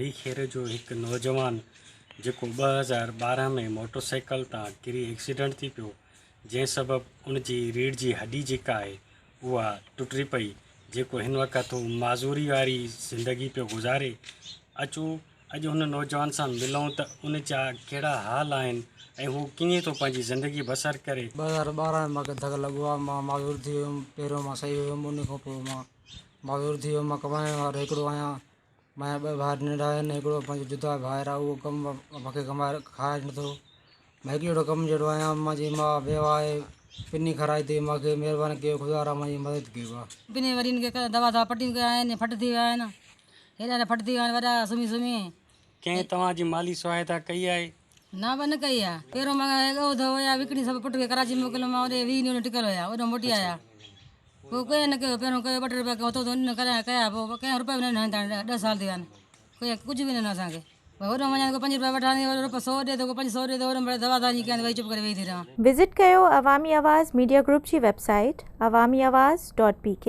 तरीखेर जो एक नौजवान जो 2012 में मोटरसाइकिल तां किरी एक्सीडेंट थी पियो, जंहिं सबबु उनजी रीढ़ जी हड्डी जेका आहे उहा टुटी पई, जेको हिन वक़्तु हू माज़ूरी वारी ज़िंदगी पियो गुज़ारे। अचो अॼु हुन नौजवान सां मिलूं त उन जा कहिड़ा हाल आहिनि ऐं हू कीअं थो पंहिंजी ज़िंदगी बसर करे। 2012 में मूंखे धक लॻो आहे। मां माज़ूर थी वियुमि। पहिरियों मां सही हुयुमि, उन खां पोइ मां माज़ूर थी वियुमि। मां कमाइण वारो हिकिड़ो आहियां। मां 2 भाउर नंढा आहिनि, हिकिड़ो पंहिंजो जुदा भाउर आहे, उहो कमु मूंखे कमाए खाए नथो। मां हिकिड़ो कमु जहिड़ो आहियां। मुंहिंजी माउ वियो आहे, पिनी खराई थी, मूंखे महिरबानी कयो, ख़ुदा ताला मुंहिंजी मदद कयो आहे। पिनी वरी हिनखे दवा पटियूं कया आहिनि, फट थी विया आहिनि, हेॾा फट थी विया आहिनि, वॾा सुम्ही सुम्ही। कंहिं तव्हांजी माली सहायता कई आहे? न कई आहे। पहिरियों मां एॾो हुया विकिणी सभु पुट खे कराची मोकिलियो, मां होॾे 20 ॾींहं टिकल हुया, होॾो मोटी आया। पोइ कोई न कयो, पहिरियों कयो 2 टे रुपया हथो न कया, पोइ कंहिं रुपया बि न ॾिना। 10 साल थी विया आहिनि, कोई कुझु बि न ॾिनो असांखे। होॾो वञा को 5 रुपया वठां, 100 ॾे थो, को 500 ॾे थो, होॾो दवा दानी कयां, वरी चुप करे वेही थी रहां। विज़िट कयो अवामी आवाज़ मीडिया ग्रुप जी वेबसाइट awamiawaz.pk।